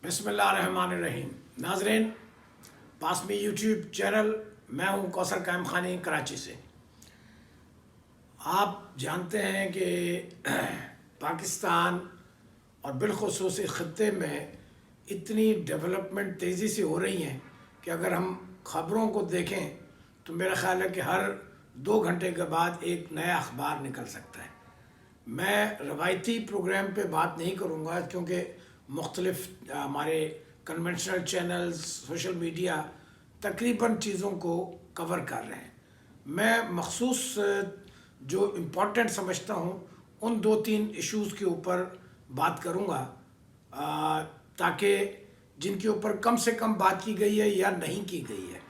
बिस्मिल्लाहिर्रहमानिर्रहीम। नाज़रीन, पास में यूट्यूब चैनल, मैं हूं कौसर कायम खानी कराची से। आप जानते हैं कि पाकिस्तान और बिलखुसूस इस ख़त्े में इतनी डेवलपमेंट तेज़ी से हो रही हैं कि अगर हम ख़बरों को देखें तो मेरा ख़्याल है कि हर 2 घंटे के बाद एक नया अखबार निकल सकता है। मैं रवायती प्रोग्राम पे बात नहीं करूँगा क्योंकि मुख्तलिफ हमारे कन्वेंशनल चैनल्स, सोशल मीडिया तकरीबन चीज़ों को कवर कर रहे हैं। मैं मखसूस जो इम्पोर्टेंट समझता हूँ उन 2-3 इश्यूज़ के ऊपर बात करूँगा ताकि जिनके ऊपर कम से कम बात की गई है या नहीं की गई है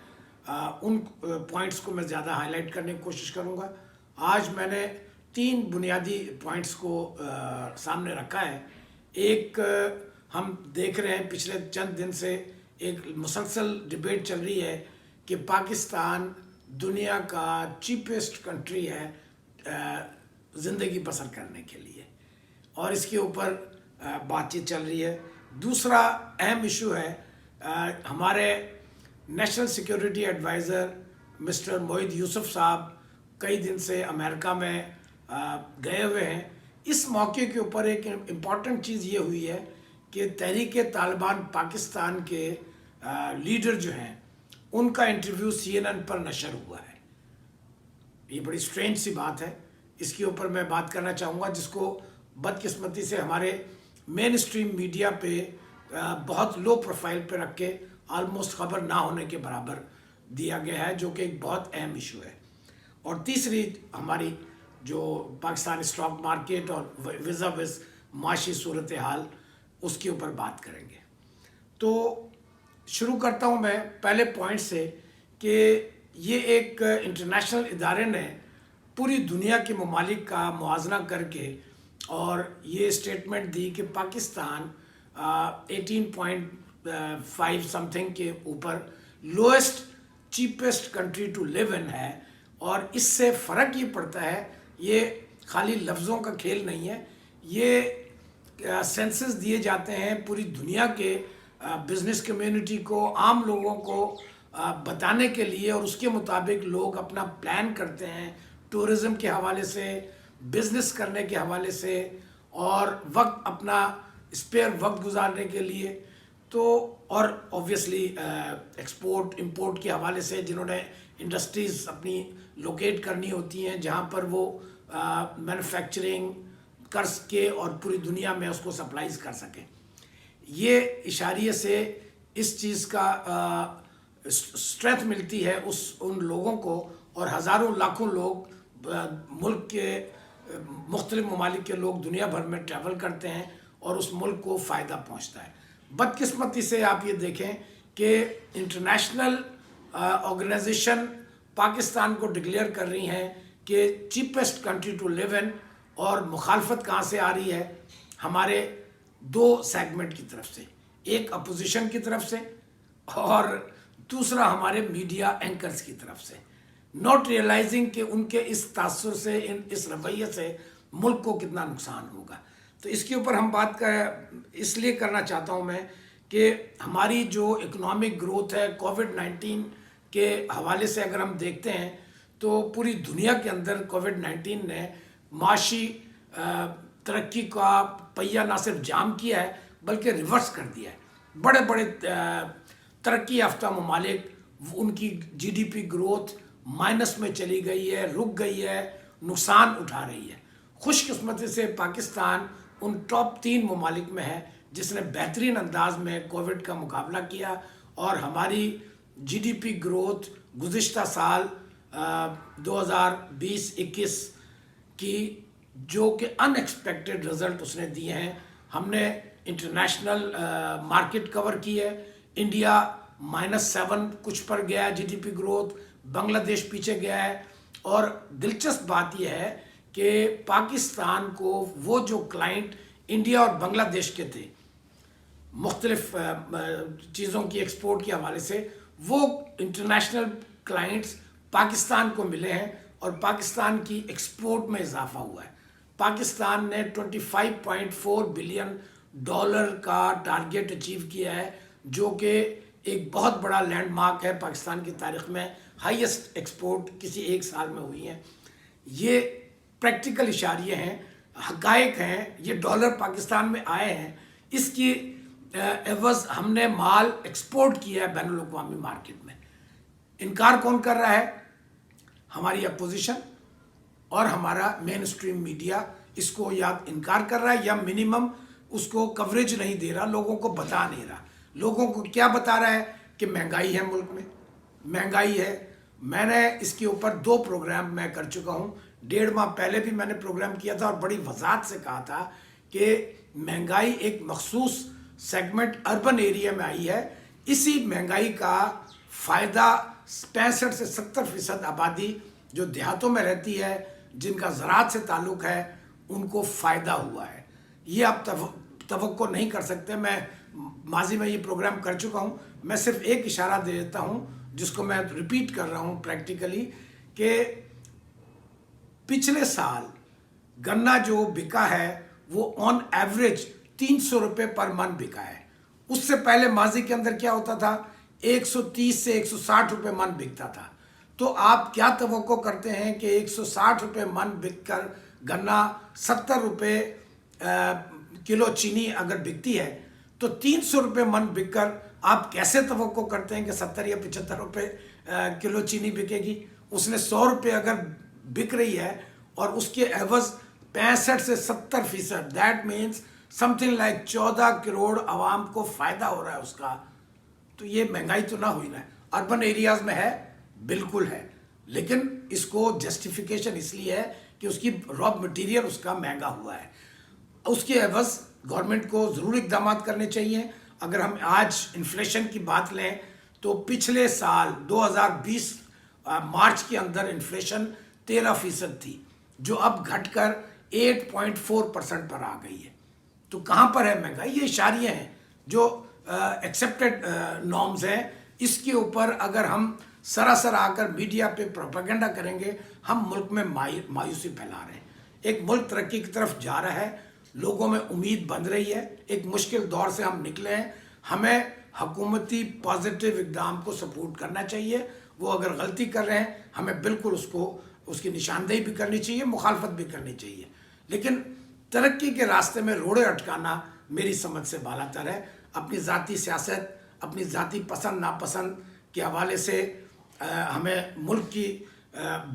उन पॉइंट्स को मैं ज़्यादा हाईलाइट करने की कोशिश करूँगा। आज मैंने 3 बुनियादी पॉइंट्स को सामने रखा है। एक, हम देख रहे हैं पिछले चंद दिन से एक मुसलसल डिबेट चल रही है कि पाकिस्तान दुनिया का चीपेस्ट कंट्री है ज़िंदगी बसर करने के लिए, और इसके ऊपर बातचीत चल रही है। दूसरा अहम इशू है, हमारे नेशनल सिक्योरिटी एडवाइज़र मिस्टर मोहित यूसुफ साहब कई दिन से अमेरिका में गए हुए हैं। इस मौके के ऊपर एक इम्पॉर्टेंट चीज़ ये हुई है कि तहरीक तालिबान पाकिस्तान के लीडर जो हैं उनका इंटरव्यू CNN पर नशर हुआ है। ये बड़ी स्ट्रेंज सी बात है, इसके ऊपर मैं बात करना चाहूँगा, जिसको बदकिस्मती से हमारे मेन स्ट्रीम मीडिया पे बहुत लो प्रोफाइल पे रख के आलमोस्ट खबर ना होने के बराबर दिया गया है, जो कि एक बहुत अहम इशू है। और तीसरी, हमारी जो पाकिस्तान स्टॉक मार्केट और विज़ा विज़ माशी सूरत हाल, उसके ऊपर बात करेंगे। तो शुरू करता हूँ मैं पहले पॉइंट से कि ये एक इंटरनेशनल इदारे ने पूरी दुनिया के ममालिक का मुआजना करके और ये स्टेटमेंट दी कि पाकिस्तान 18.5 समथिंग के ऊपर lowest cheapest country to live in है। और इससे फ़र्क ये पड़ता है, ये खाली लफ्ज़ों का खेल नहीं है, ये सेंसस दिए जाते हैं पूरी दुनिया के बिज़नेस कम्युनिटी को, आम लोगों को बताने के लिए, और उसके मुताबिक लोग अपना प्लान करते हैं टूरिज़म के हवाले से, बिज़नेस करने के हवाले से, और वक्त अपना स्पेयर वक्त गुजारने के लिए। तो और ऑब्वियसली एक्सपोर्ट इंपोर्ट के हवाले से जिन्होंने इंडस्ट्रीज़ अपनी लोकेट करनी होती हैं जहाँ पर वो मैन्युफैक्चरिंग कर सके और पूरी दुनिया में उसको सप्लाईज कर सकें। ये इशारिये से इस चीज़ का स्ट्रेंथ मिलती है उन लोगों को, और हज़ारों लाखों लोग मुल्क के मुख्तलिफ ममालिक के लोग दुनिया भर में ट्रैवल करते हैं और उस मुल्क को फ़ायदा पहुँचता है। बदकिस्मती से आप ये देखें कि इंटरनेशनल ऑर्गेनाइजेशन पाकिस्तान को डिक्लेयर कर रही हैं कि cheapest country to live in, और मुखालफत कहाँ से आ रही है? हमारे 2 सेगमेंट की तरफ से, एक अपोजिशन की तरफ से और दूसरा हमारे मीडिया एंकर्स की तरफ से, नॉट रियलाइजिंग कि उनके इस तासुर से, इस रवैये से मुल्क को कितना नुकसान होगा। तो इसके ऊपर हम बात इसलिए करना चाहता हूँ मैं कि हमारी जो इकोनॉमिक ग्रोथ है कोविड-19 के हवाले से अगर हम देखते हैं तो पूरी दुनिया के अंदर कोविड-19 ने माशी तरक्की का पहिया ना सिर्फ जाम किया है बल्कि रिवर्स कर दिया है। बड़े बड़े तरक्की याफ्ता ममालिक, उनकी GDP ग्रोथ माइनस में चली गई है, रुक गई है, नुकसान उठा रही है। खुशकिस्मती से पाकिस्तान उन टॉप 3 ममालिक में है जिसने बेहतरीन अंदाज में कोविड का मुकाबला किया, और हमारी GDP ग्रोथ गुज़िश्ता साल 2020-21 की जो कि अनएक्सपेक्टेड रिज़ल्ट उसने दिए हैं। हमने इंटरनेशनल मार्केट कवर की है। इंडिया -7 कुछ पर गया है GDP ग्रोथ, बांग्लादेश पीछे गया है। और दिलचस्प बात यह है कि पाकिस्तान को वो जो क्लाइंट इंडिया और बांग्लादेश के थे मुख्तलिफ चीज़ों की एक्सपोर्ट के हवाले से, वो इंटरनेशनल क्लाइंट्स पाकिस्तान को मिले हैं और पाकिस्तान की एक्सपोर्ट में इजाफा हुआ है। पाकिस्तान ने $25.4 बिलियन डॉलर का टारगेट अचीव किया है, जो कि एक बहुत बड़ा लैंड मार्क है पाकिस्तान की तारीख में। हाईएस्ट एक्सपोर्ट किसी एक साल में हुई हैं। ये प्रैक्टिकल इशारे हैं, हकायक हैं। ये डॉलर पाकिस्तान में आए हैं, इसकी एवज हमने माल एक्सपोर्ट किया है बैनुल अक़वामी मार्केट में। इनकार कौन कर रहा है? हमारी अपोजिशन और हमारा मेन स्ट्रीम मीडिया इसको या इनकार कर रहा है या मिनिमम उसको कवरेज नहीं दे रहा, लोगों को बता नहीं रहा। लोगों को क्या बता रहा है कि महंगाई है, मुल्क में महंगाई है। मैंने इसके ऊपर 2 प्रोग्राम मैं कर चुका हूँ। 1.5 माह पहले भी मैंने प्रोग्राम किया था और बड़ी वजाहत से कहा था कि महंगाई एक मखसूस सेगमेंट अर्बन एरिया में आई है। इसी महंगाई का फ़ायदा 65 से 70% आबादी जो देहातों में रहती है, जिनका ज़राअत से ताल्लुक़ है, उनको फ़ायदा हुआ है। ये आप तवक्को नहीं कर सकते। मैं माजी में ये प्रोग्राम कर चुका हूँ। मैं सिर्फ एक इशारा दे देता हूँ जिसको मैं रिपीट कर रहा हूँ प्रैक्टिकली, कि पिछले साल गन्ना जो बिका है वो ऑन एवरेज 300 रुपये पर मन बिका है। उससे पहले माजी के अंदर क्या होता था? 130 से 160 रुपये मन बिकता था। तो आप क्या तवक्को करते हैं कि 160 रुपये मन बिक कर गन्ना 70 रुपये किलो चीनी अगर बिकती है, तो 300 रुपये मन बिककर आप कैसे तवक्को करते हैं कि 70 या 75 रुपये किलो चीनी बिकेगी? उसने 100 रुपये अगर बिक रही है और उसके एवज 65 से 70%, that means something like 14 crore आवाम को फ़ायदा हो रहा है उसका। तो ये महंगाई तो ना हुई ना? अर्बन एरियाज़ में है, बिल्कुल है, लेकिन इसको जस्टिफिकेशन इसलिए है कि उसकी रॉ मटेरियल उसका महंगा हुआ है। उसके एवज गवर्नमेंट को ज़रूर इक़दाम करने चाहिए। अगर हम आज इन्फ्लेशन की बात लें तो पिछले साल 2020 मार्च के अंदर इन्फ्लेशन 13% थी, जो अब घटकर 8.4% पर आ गई है। तो कहाँ पर है महंगाई? ये इशारे हैं जो एक्सेप्टेड नॉर्म्स हैं। इसके ऊपर अगर हम सरासर आकर मीडिया पे प्रोपेगेंडा करेंगे, हम मुल्क में मायूसी फैला रहे हैं। एक मुल्क तरक्की की तरफ जा रहा है, लोगों में उम्मीद बन रही है, एक मुश्किल दौर से हम निकले हैं। हमें हुकूमती पॉजिटिव इक़दाम को सपोर्ट करना चाहिए। वो अगर गलती कर रहे हैं, हमें बिल्कुल उसकी निशानदेही भी करनी चाहिए, मुखालफत भी करनी चाहिए। लेकिन तरक्की के रास्ते में रोड़े अटकाना मेरी समझ से बालातर है। अपनी ज़ाती सियासत, अपनी ज़ाती पसंद नापसंद के हवाले से हमें मुल्क की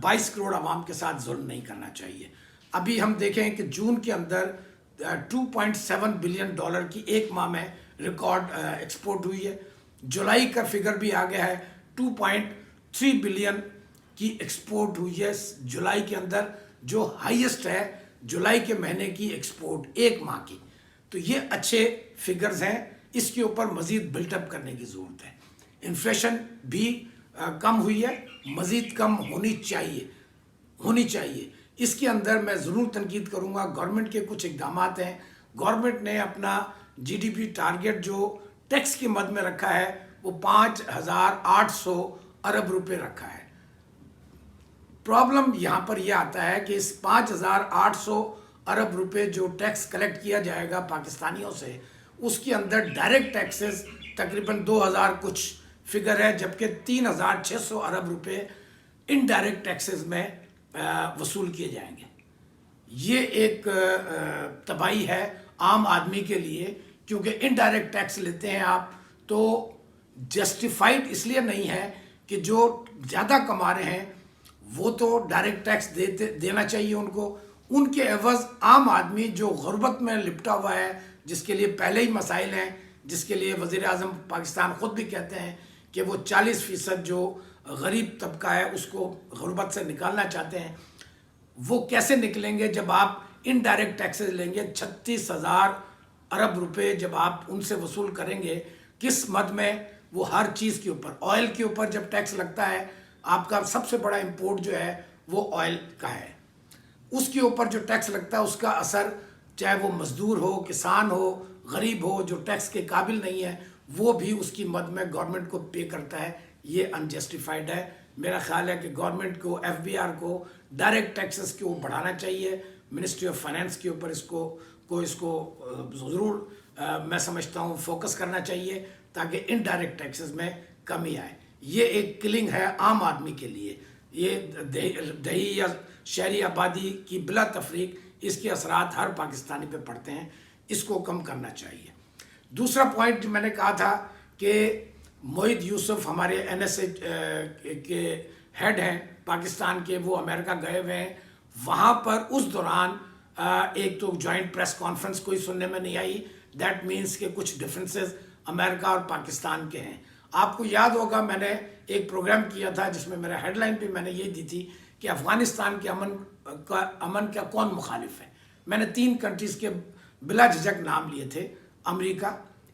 22 करोड़ आवाम के साथ जुल्म नहीं करना चाहिए। अभी हम देखें कि जून के अंदर 2.7 बिलियन डॉलर की एक माह में रिकॉर्ड एक्सपोर्ट हुई है। जुलाई का फिगर भी आ गया है, 2.3 बिलियन की एक्सपोर्ट हुई है जुलाई के अंदर, जो हाईएस्ट है जुलाई के महीने की एक्सपोर्ट एक माह की। तो ये अच्छे फिगर्स हैं, इसके ऊपर मज़ीद बिल्टअप करने की ज़रूरत है। इन्फ्लेशन भी कम हुई है, मज़ीद कम होनी चाहिए। इसके अंदर मैं ज़रूर तनकीद करूँगा। गवर्नमेंट के कुछ इक़दाम हैं। गवर्नमेंट ने अपना जीडीपी टारगेट जो टैक्स के मद में रखा है वो 5,800 अरब रुपए रखा है। प्रॉब्लम यहाँ पर यह आता है कि इस 5,800 अरब रुपए जो टैक्स कलेक्ट किया जाएगा पाकिस्तानियों से, उसके अंदर डायरेक्ट टैक्सेस तकरीबन 2,000 कुछ फिगर है, जबकि 3,600 अरब रुपए इनडायरेक्ट टैक्सेस में वसूल किए जाएंगे। ये एक तबाही है आम आदमी के लिए, क्योंकि इनडायरेक्ट टैक्स लेते हैं आप तो जस्टिफाइड इसलिए नहीं है कि जो ज़्यादा कमा रहे हैं वो तो डायरेक्ट टैक्स देना चाहिए उनको। उनके एवज़ आम आदमी जो गुर्बत में लिपटा हुआ है, जिसके लिए पहले ही मसाइल हैं, जिसके लिए वज़ीर आज़म पाकिस्तान ख़ुद भी कहते हैं कि वो 40% जो गरीब तबका है उसको गुर्बत से निकालना चाहते हैं। वो कैसे निकलेंगे जब आप इनडायरेक्ट टैक्सेस लेंगे? 36,000 अरब रुपए जब आप उनसे वसूल करेंगे, किस मद में? वो हर चीज़ के ऊपर, ऑयल के ऊपर जब टैक्स लगता है, आपका सबसे बड़ा इंपोर्ट जो है वो ऑयल का है, उसके ऊपर जो टैक्स लगता है उसका असर, चाहे वो मज़दूर हो, किसान हो, गरीब हो, जो टैक्स के काबिल नहीं है, वो भी उसकी मद में गवर्नमेंट को पे करता है। ये अनजस्टिफाइड है। मेरा ख्याल है कि गवर्नमेंट को, FBR को डायरेक्ट टैक्सेस को बढ़ाना चाहिए। मिनिस्ट्री ऑफ फाइनेंस के ऊपर इसको ज़रूर میں سمجھتا ہوں فوکس کرنا چاہیے تاکہ انڈائریکٹ ٹیکسز میں کمی آئے. یہ ایک کلنگ ہے عام آدمی کے لیے. یہ دیہی یا شہری آبادی کی بلا تفریق اس کے اثرات ہر پاکستانی پہ پڑتے ہیں. اس کو کم کرنا چاہیے. دوسرا پوائنٹ جو میں نے کہا تھا کہ موحد یوسف ہمارے این ایس اے کے ہیڈ ہیں پاکستان کے, وہ امریکہ گئے ہوئے ہیں. وہاں پر اس دوران ایک تو جوائنٹ پریس کانفرنس کوئی سننے میں نہیں آئی. دیٹ مینس کہ کچھ ڈفرینسز امریکہ اور پاکستان کے ہیں. آپ کو یاد ہوگا میں نے ایک پروگرام کیا تھا جس میں میرا ہیڈ لائن بھی میں نے یہ دی تھی کہ افغانستان کے امن کا کون مخالف ہے. میں نے 3 کنٹریز کے بلا جھجک نام لیے تھے, امریکہ,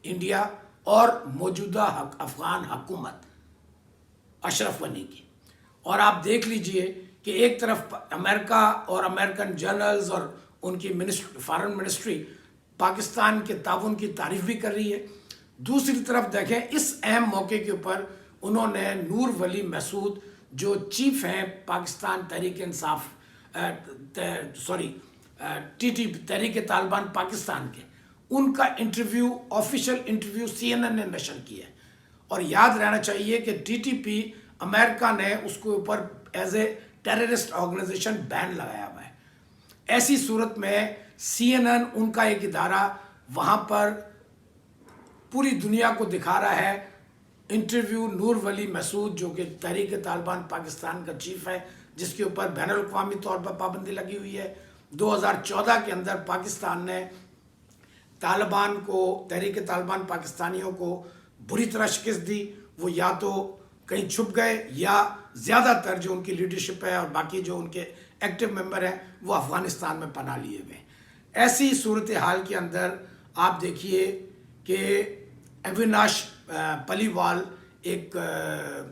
انڈیا اور موجودہ افغان حکومت اشرف غنی کی. اور آپ دیکھ لیجئے کہ ایک طرف امریکہ اور امریکن جنرلز اور ان کی فارن منسٹری پاکستان کے تعاون کی تعریف بھی کر رہی ہے. دوسری طرف دیکھیں اس اہم موقع کے اوپر انہوں نے نور ولی محسود جو چیف ہیں پاکستان تحریک انصاف تحریک طالبان پاکستان کے, ان کا انٹرویو آفیشیل انٹرویو CNN نے نشر کیا ہے. اور یاد رہنا چاہیے کہ TTP امریکہ نے اس کے اوپر ایز اے ٹیررسٹ آرگنائزیشن بین لگایا ہوا ہے. ایسی صورت میں CNN ان کا ایک ادارہ وہاں پر پوری دنیا کو دکھا رہا ہے انٹرویو نور ولی محسود جو کہ تحریک طالبان پاکستان کا چیف ہے, جس کے اوپر بین الاقوامی طور پر پابندی لگی ہوئی ہے. 2014 کے اندر پاکستان نے طالبان کو, تحریک طالبان پاکستانیوں کو بری طرح شکست دی. وہ یا تو کہیں چھپ گئے یا زیادہ تر جو ان کی لیڈرشپ ہے اور باقی جو ان کے ایکٹیو ممبر ہیں وہ افغانستان میں پناہ لیے ہوئے. ایسی صورتحال کے اندر آپ دیکھیے کہ اویناش پلیوال ایک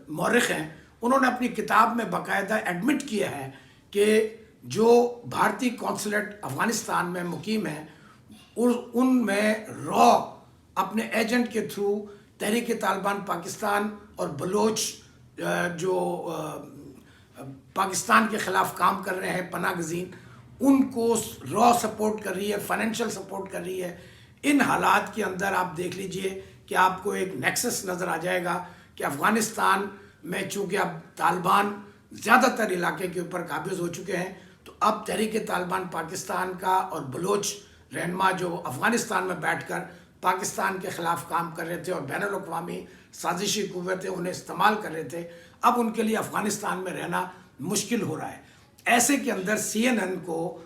مورخ ہیں, انہوں نے اپنی کتاب میں باقاعدہ ایڈمٹ کیا ہے کہ جو بھارتی کونسلیٹ افغانستان میں مقیم ہیں ان میں را اپنے ایجنٹ کے تھرو تحریک طالبان پاکستان اور بلوچ جو پاکستان کے خلاف کام کر رہے ہیں پناہ گزین, ان کو را سپورٹ کر رہی ہے, فائنینشیل سپورٹ کر رہی ہے. ان حالات کے اندر آپ دیکھ لیجئے کہ آپ کو ایک نیکسس نظر آ جائے گا کہ افغانستان میں چونکہ اب طالبان زیادہ تر علاقے کے اوپر قابض ہو چکے ہیں, تو اب تحریک طالبان پاکستان کا اور بلوچ رہنما جو افغانستان میں بیٹھ کر پاکستان کے خلاف کام کر رہے تھے اور بین الاقوامی سازشی قوتیں انہیں استعمال کر رہے تھے, اب ان کے لیے افغانستان میں رہنا مشکل ہو رہا ہے. ایسے کے اندر CNN کو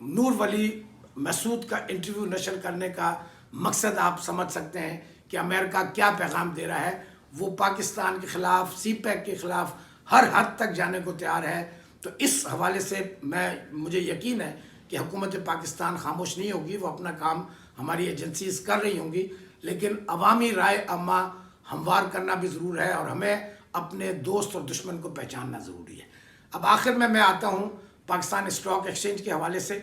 نور ولی محسود کا انٹرویو نشر کرنے کا مقصد آپ سمجھ سکتے ہیں کہ امریکہ کیا پیغام دے رہا ہے. وہ پاکستان کے خلاف, CPEC کے خلاف ہر حد تک جانے کو تیار ہے. تو اس حوالے سے مجھے یقین ہے کہ حکومت پاکستان خاموش نہیں ہوگی, وہ اپنا کام ہماری ایجنسیز کر رہی ہوں گی, لیکن عوامی رائے عامہ ہموار کرنا بھی ضرور ہے اور ہمیں اپنے دوست اور دشمن کو پہچاننا ضروری ہے. اب آخر میں آتا ہوں پاکستان اسٹاک ایکسچینج کے حوالے سے.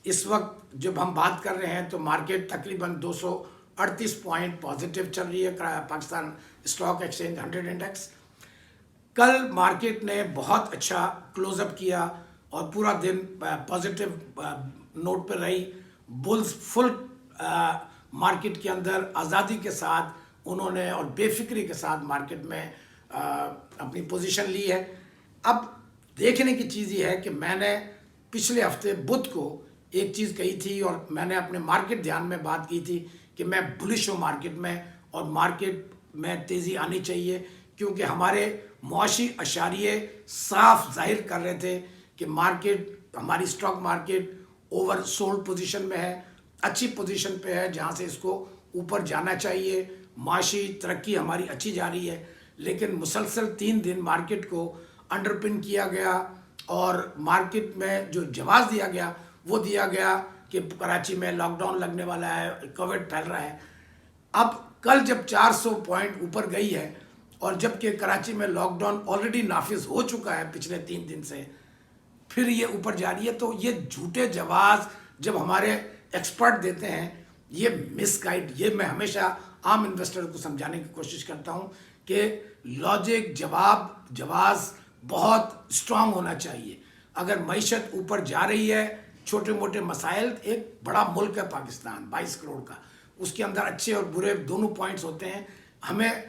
اس وقت جب ہم بات کر رہے ہیں تو مارکیٹ تقریباً 238 پوائنٹ پازیٹیو چل رہی ہے. پاکستان اسٹاک ایکسچینج 100 انڈیکس کل مارکیٹ نے بہت اچھا کلوز اپ کیا اور پورا دن پازیٹیو نوٹ پر رہی. بلز فل مارکیٹ کے اندر آزادی کے ساتھ انہوں نے اور بے فکری کے ساتھ مارکیٹ میں اپنی پوزیشن لی ہے. اب دیکھنے کی چیز یہ ہے کہ میں نے پچھلے ہفتے بدھ کو ایک چیز کہی تھی اور میں نے اپنے مارکیٹ دھیان میں بات کی تھی کہ میں بلش ہوں مارکیٹ میں اور مارکیٹ میں تیزی آنی چاہیے, کیونکہ ہمارے معاشی اشاریے صاف ظاہر کر رہے تھے کہ مارکیٹ, ہماری stock market over sold position میں ہے, اچھی پوزیشن پہ ہے جہاں سے اس کو اوپر جانا چاہیے. معاشی ترقی ہماری اچھی جا رہی ہے, لیکن مسلسل 3 دن مارکیٹ کو انڈر پن کیا گیا اور مارکیٹ میں جو جواز دیا گیا وہ دیا گیا کہ کراچی میں لاک ڈاؤن لگنے والا ہے, کووڈ پھیل رہا ہے. اب کل جب 400 پوائنٹ اوپر گئی ہے اور جب کہ کراچی میں لاک ڈاؤن آلریڈی نافذ ہو چکا ہے پچھلے 3 دن سے, پھر یہ اوپر جا رہی ہے. تو یہ جھوٹے جواز جب ہمارے ایکسپرٹ دیتے ہیں یہ مس گائیڈ, یہ میں ہمیشہ عام انویسٹر کو سمجھانے کی کوشش کرتا ہوں کہ لاجک جواز بہت اسٹرانگ ہونا چاہیے. اگر معیشت اوپر جا رہی ہے छोटे मोटे मसाइल, एक बड़ा मुल्क है पाकिस्तान 22 करोड़ का, उसके अंदर अच्छे और बुरे दोनों पॉइंट्स होते हैं। हमें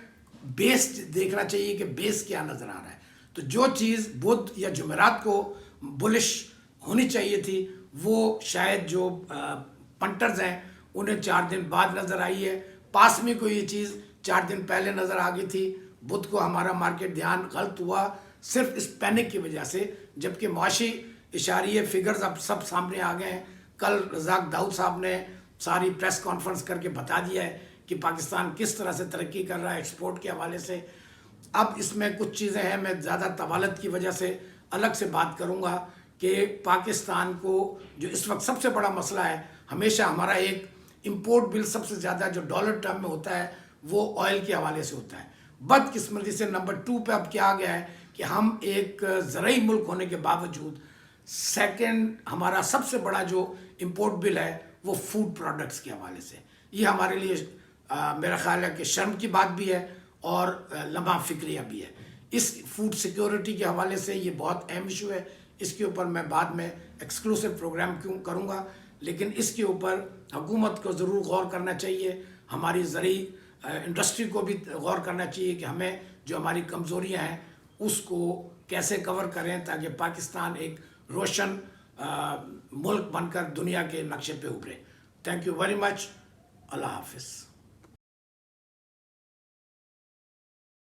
बेस देखना चाहिए कि बेस क्या नज़र आ रहा है। तो जो चीज़ बुध या जुमेरात को बुलिश होनी चाहिए थी, वो शायद जो पंटर्स हैं उन्हें 4 दिन बाद नज़र आई है। पास में कोई ये चीज़ 4 दिन पहले नज़र आ गई थी। बुध को हमारा मार्केट ध्यान गलत हुआ सिर्फ इस पैनिक की वजह से, जबकि मुआशी इशारिये फिगर्स अब सब सामने आ गए हैं। कल रज़ाक दाऊद साहब ने सारी प्रेस कॉन्फ्रेंस करके बता दिया है कि पाकिस्तान किस तरह से तरक्की कर रहा है एक्सपोर्ट के हवाले से। अब इसमें कुछ चीज़ें हैं, मैं ज़्यादा तवालत की वजह से अलग से बात करूँगा कि पाकिस्तान को जो इस वक्त सबसे बड़ा मसला है, हमेशा हमारा एक इंपोर्ट बिल सबसे ज़्यादा जो डॉलर टर्म में होता है वो ऑयल के हवाले से होता है। बदकिस्मती से नंबर 2 पे अब क्या आ गया है कि हम एक ज़रई मुल्क होने के बावजूद सेकंड हमारा सबसे बड़ा जो इंपोर्ट बिल है वो फूड प्रोडक्ट्स के हवाले से। ये हमारे लिए मेरा ख्याल है कि शर्म की बात भी है और लम्हा फिक्रिया भी है। इस फूड सिक्योरिटी के हवाले से ये बहुत अहम इशू है। इसके ऊपर मैं बाद में एक्सक्लूसिव प्रोग्राम क्यों करूँगा, लेकिन इसके ऊपर हुकूमत को ज़रूर गौर करना चाहिए। हमारी ज़रई इंडस्ट्री को भी गौर करना चाहिए कि हमें जो हमारी कमज़ोरियाँ हैं उसको कैसे कवर करें ताकि पाकिस्तान एक रोशन मुल्क बनकर दुनिया के नक्शे पे उभरे। Thank you very much. अल्लाह हाफिज़।